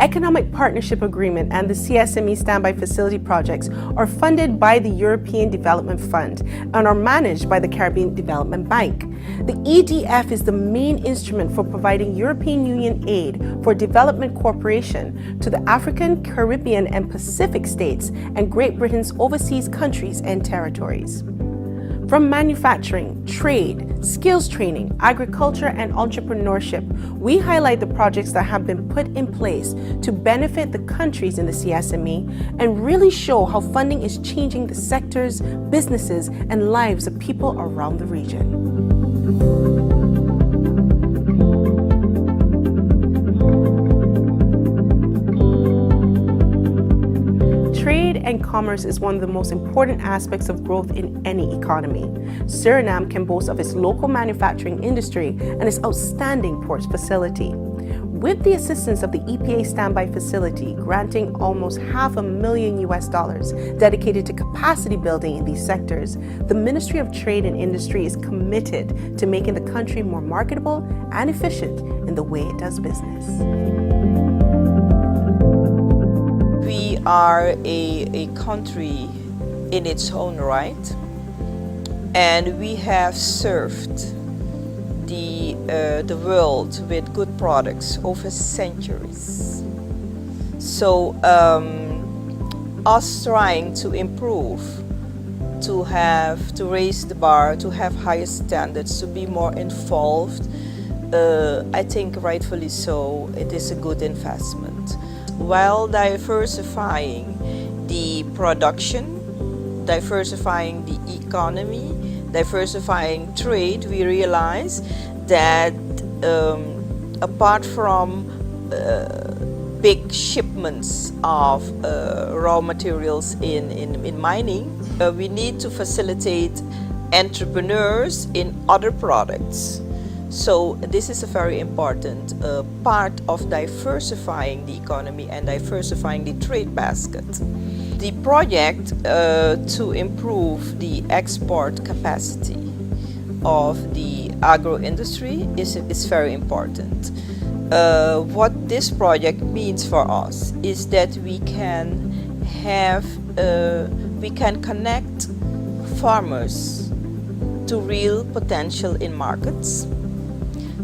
Economic Partnership Agreement and the CSME Standby Facility projects are funded by the European Development Fund and are managed by the Caribbean Development Bank. The EDF is the main instrument for providing European Union aid for development cooperation to the African, Caribbean, and Pacific states and Great Britain's overseas countries and territories. From manufacturing, trade, skills training, agriculture, and entrepreneurship, we highlight the projects that have been put in place to benefit the countries in the CSME and really show how funding is changing the sectors, businesses, and lives of people around the region. Trade and commerce is one of the most important aspects of growth in any economy. Suriname can boast of its local manufacturing industry and its outstanding port facility. With the assistance of the EPA Standby Facility granting almost $500,000 dedicated to capacity building in these sectors, the Ministry of Trade and Industry is committed to making the country more marketable and efficient in the way it does business. We are a country in its own right, and we have served the world with good products over centuries. So us trying to improve, to raise the bar, to have higher standards, to be more involved, I think rightfully so, it is a good investment. While diversifying the production, diversifying the economy, diversifying trade, we realize that apart from big shipments of raw materials in mining, we need to facilitate entrepreneurs in other products. So this is a very important part of diversifying the economy and diversifying the trade basket. The project to improve the export capacity of the agro industry is very important. What this project means for us is that we can connect farmers to real potential in markets,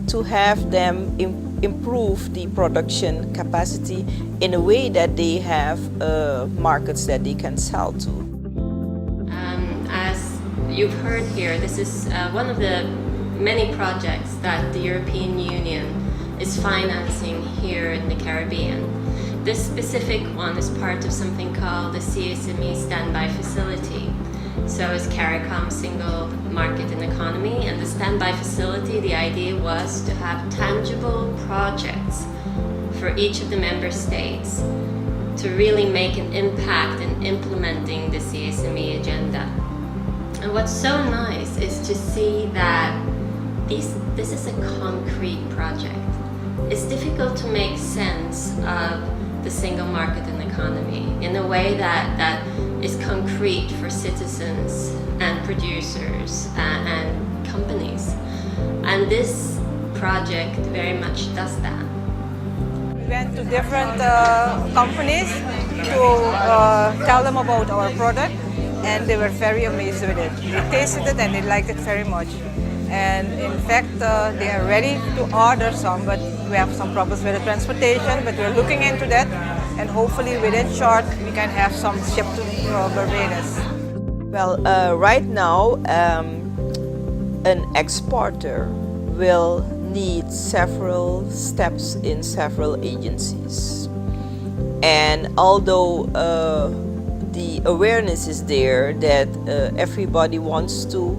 to have them improve the production capacity in a way that they have markets that they can sell to. As you've heard here, this is one of the many projects that the European Union is financing here in the Caribbean. This specific one is part of something called the CSME Standby Facility. So it's CARICOM Single Market and Economy, and the Standby Facility, the idea was to have tangible projects for each of the member states to really make an impact in implementing the CSME agenda. And what's so nice is to see that this is a concrete project. It's difficult to make sense of the single market and economy in a way that is concrete for citizens and producers and companies. And this project very much does that. We went to different companies to tell them about our product, and they were very amazed with it. They tasted it and they liked it very much. And in fact, they are ready to order some, but we have some problems with the transportation, but we're looking into that, and hopefully within short we can have some shipped to Barbados. Well, right now, an exporter will need several steps in several agencies. And although the awareness is there that everybody wants to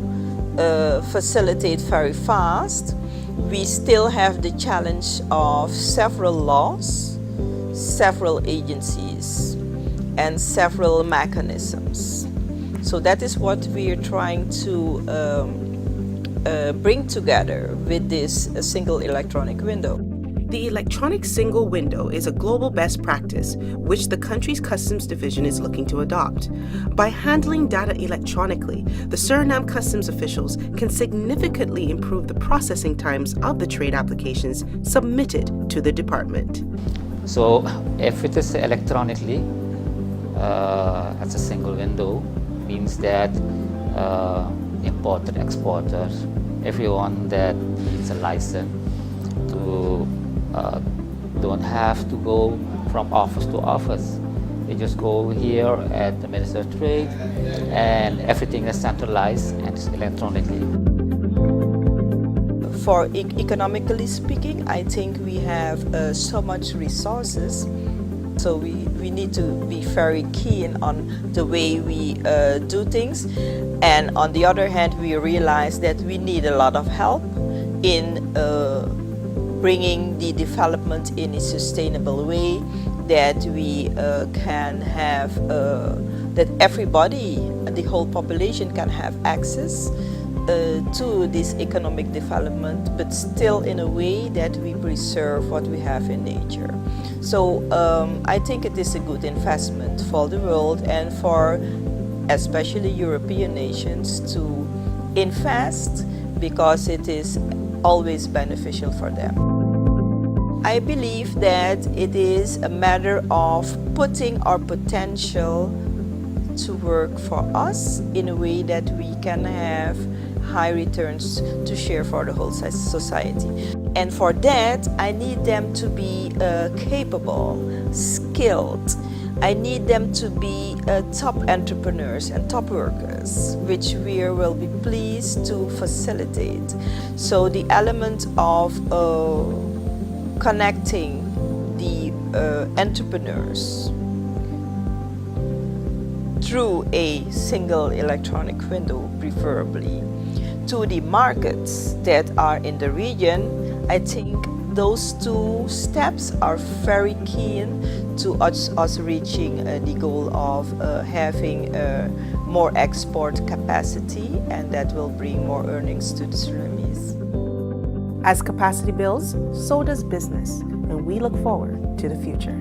facilitate very fast, we still have the challenge of several laws, several agencies, and several mechanisms. So that is what we are trying to bring together with this single electronic window. The electronic single window is a global best practice which the country's customs division is looking to adopt. By handling data electronically, the Suriname customs officials can significantly improve the processing times of the trade applications submitted to the department. So if it is electronically, as a single window, means that importer, exporter, everyone that needs a license to don't have to go from office to office. They just go here at the Minister of Trade, and everything is centralized and it's electronically. For economically speaking, I think we have so much resources. So we need to be very keen on the way we do things. And on the other hand, we realize that we need a lot of help in bringing the development in a sustainable way, that we can have, that everybody, the whole population can have access to this economic development, but still in a way that we preserve what we have in nature. So I think it is a good investment for the world and for especially European nations to invest, because it is always beneficial for them. I believe that it is a matter of putting our potential to work for us in a way that we can have high returns to share for the whole society. And for that, I need them to be capable, skilled. I need them to be top entrepreneurs and top workers, which we will be pleased to facilitate. So the element of connecting the entrepreneurs through a single electronic window, preferably, to the markets that are in the region, I think those two steps are very keen to us reaching the goal of having more export capacity, and that will bring more earnings to the Surinamese. As capacity builds, so does business, and we look forward to the future.